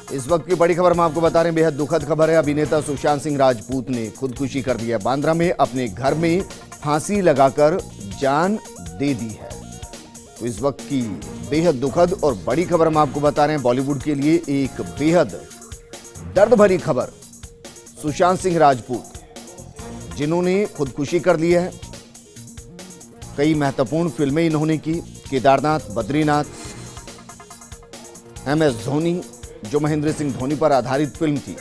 इस वक्त की बड़ी खबर हम आपको बता रहे हैं, बेहद दुखद खबर है। अभिनेता सुशांत सिंह राजपूत ने खुदकुशी कर दी है। बांद्रा में अपने घर में फांसी लगाकर जान दे दी है। तो इस वक्त की बेहद दुखद और बड़ी खबर हम आपको बता रहे हैं। बॉलीवुड के लिए एक बेहद दर्द भरी खबर। सुशांत सिंह राजपूत जिन्होंने खुदकुशी कर ली है। कई महत्वपूर्ण फिल्में इन्होंने की, केदारनाथ, बद्रीनाथ, MS धोनी, जो महेंद्र सिंह धोनी पर आधारित फिल्म थी,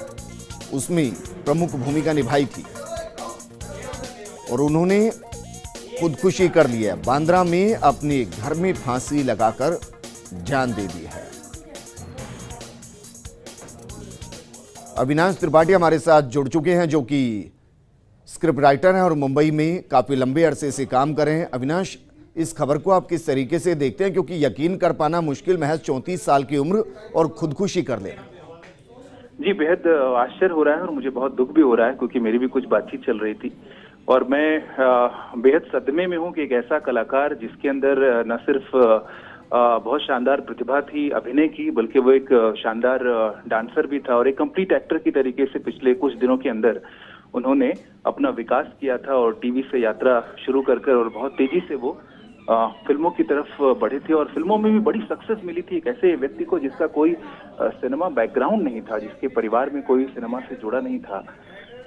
उसमें प्रमुख भूमिका निभाई थी और उन्होंने खुदकुशी कर ली है। बांद्रा में अपने घर में फांसी लगाकर जान दे दी है। अविनाश त्रिपाठी हमारे साथ जुड़ चुके हैं, जो कि स्क्रिप्ट राइटर हैं और मुंबई में काफी लंबे अरसे से काम कर रहे हैं। अविनाश, इस खबर को आप किस तरीके से देखते हैं, क्योंकि यकीन कर पाना मुश्किल, महज 34 साल की उम्र और खुदकुशी कर लेना। जी, बेहद आश्चर्य हो रहा है और मुझे बहुत दुख भी हो रहा है, क्योंकि मेरी भी कुछ बातचीत चल रही थी और मैं बेहद सदमे में हूं कि एक ऐसा कलाकार जिसके अंदर न सिर्फ बहुत शानदार प्रतिभा थी अभिनय की, बल्कि वो एक शानदार डांसर भी था और एक कंप्लीट एक्टर की तरीके से पिछले कुछ दिनों के अंदर उन्होंने अपना विकास किया था और टीवी से यात्रा शुरू कर और बहुत तेजी से वो फिल्मों की तरफ बढ़े थे और फिल्मों में भी बड़ी सक्सेस मिली थी। एक ऐसे व्यक्ति को जिसका कोई सिनेमा बैकग्राउंड नहीं था, जिसके परिवार में कोई सिनेमा से जुड़ा नहीं था,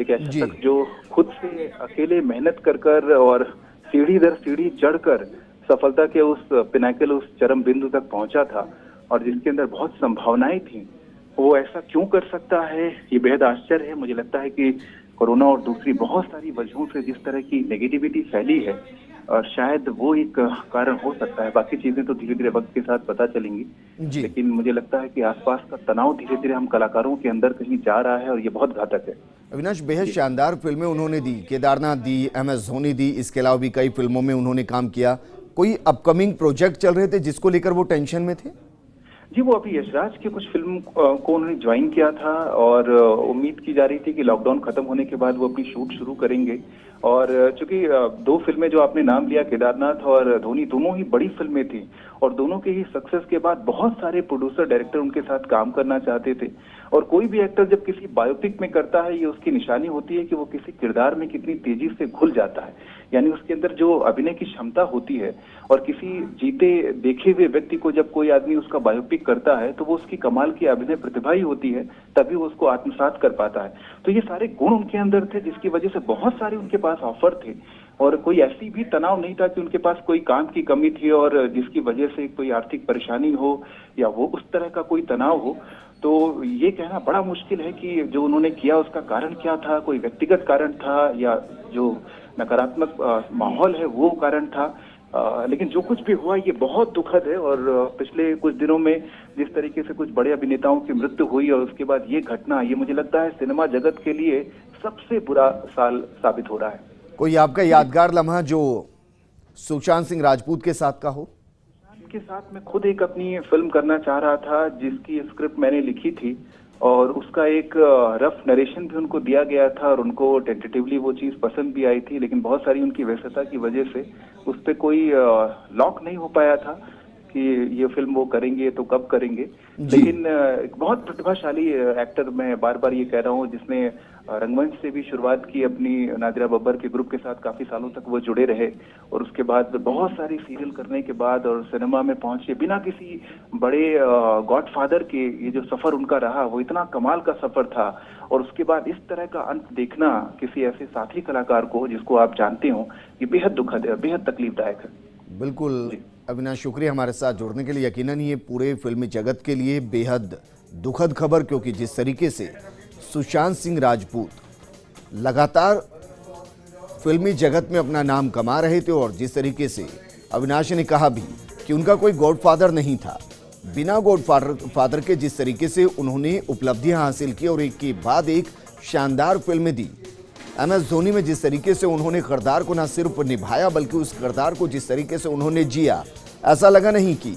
एक ऐसा शख्स जो खुद से अकेले मेहनत कर और सीढ़ी दर सीढ़ी चढ़कर सफलता के उस पिनाकल, उस चरम बिंदु तक पहुंचा था और जिसके अंदर बहुत संभावनाएं थी। वो ऐसा क्यों कर सकता है, ये बेहद आश्चर्य है। मुझे लगता है कि कोरोना और दूसरी बहुत सारी वजहों से जिस तरह की नेगेटिविटी फैली है, और शायद वो एक कारण हो सकता है। बाकी चीजें तो धीरे धीरे वक्त के साथ पता चलेंगी, लेकिन मुझे लगता है कि आसपास का तनाव धीरे धीरे हम कलाकारों के अंदर कहीं जा रहा है और ये बहुत घातक है। अविनाश, बेहद शानदार फिल्में उन्होंने दी, केदारनाथ दी, MS धोनी दी, इसके अलावा भी कई फिल्मों में उन्होंने काम किया। कोई अपकमिंग प्रोजेक्ट चल रहे थे जिसको लेकर वो टेंशन में थे? जी, वो अभी यशराज के कुछ फिल्म को उन्होंने ज्वाइन किया था और उम्मीद की जा रही थी कि लॉकडाउन खत्म होने के बाद वो अपनी शूट शुरू करेंगे। और चूंकि दो फिल्में जो आपने नाम लिया, केदारनाथ और धोनी, दोनों ही बड़ी फिल्में थी और दोनों के ही सक्सेस के बाद बहुत सारे प्रोड्यूसर, डायरेक्टर उनके साथ काम करना चाहते थे। और कोई भी एक्टर जब किसी बायोपिक में करता है, ये उसकी निशानी होती है कि वो किसी किरदार में कितनी तेजी से घुल जाता है, यानी उसके अंदर जो अभिनय की क्षमता होती है। और किसी जीते देखे हुए व्यक्ति को जब कोई आदमी उसका बायोपिक करता है तो वो उसकी कमाल की अभिनय प्रतिभा ही होती है, तभी वो उसको आत्मसात कर पाता है। तो ये सारे गुण उनके अंदर थे, जिसकी वजह से बहुत सारे उनके पास ऑफर थे और कोई ऐसी भी तनाव नहीं था कि उनके पास कोई काम की कमी थी और जिसकी वजह से कोई आर्थिक परेशानी हो या वो उस तरह का कोई तनाव हो। तो ये कहना बड़ा मुश्किल है कि जो उन्होंने किया उसका कारण क्या था, कोई व्यक्तिगत कारण था या जो नकारात्मक माहौल है वो कारण था। लेकिन जो कुछ भी हुआ ये बहुत दुखद है और पिछले कुछ दिनों में जिस तरीके से कुछ बड़े अभिनेताओं की मृत्यु हुई और उसके बाद ये घटना, ये मुझे लगता है सिनेमा जगत के लिए सबसे बुरा साल साबित हो रहा है। कोई आपका यादगार लम्हा जो सुशांत सिंह राजपूत के साथ का हो? के साथ मैं खुद एक अपनी फिल्म करना चाह रहा था, जिसकी स्क्रिप्ट मैंने लिखी थी और उसका एक रफ नरेशन भी उनको दिया गया था और उनको टेंटेटिवली वो चीज पसंद भी आई थी, लेकिन बहुत सारी उनकी व्यस्तता की वजह से उस पर कोई लॉक नहीं हो पाया था कि ये फिल्म वो करेंगे तो कब करेंगे। लेकिन एक बहुत प्रतिभाशाली एक्टर, मैं बार बार ये कह रहा हूँ, जिसने रंगमंच से भी शुरुआत की अपनी, नादिरा बब्बर के ग्रुप के साथ काफी सालों तक वो जुड़े रहे और उसके बाद बहुत सारी सीरियल करने के बाद और सिनेमा में पहुंचे बिना किसी बड़े गॉडफादर के, ये जो सफर उनका रहा वो इतना कमाल का सफर था। और उसके बाद इस तरह का अंत देखना किसी ऐसे साथी कलाकार को जिसको आप जानते हो, ये बेहद दुखद है, बेहद तकलीफदायक है। बिल्कुल अविनाश, शुक्रिया हमारे साथ जुड़ने के लिए। यकीनन ये पूरे फिल्मी जगत के लिए बेहद दुखद खबर, क्योंकि जिस तरीके से सुशांत सिंह राजपूत लगातार फिल्मी जगत में अपना नाम कमा रहे थे और जिस तरीके से अविनाश ने कहा भी कि उनका कोई गॉडफादर नहीं था, बिना गॉडफादर के जिस तरीके से उन्होंने उपलब्धियां हासिल की और एक के बाद एक शानदार फिल्में दी। MS धोनी में जिस तरीके से उन्होंने किरदार को न सिर्फ निभाया, बल्कि उस किरदार को जिस तरीके से उन्होंने जिया, ऐसा लगा नहीं कि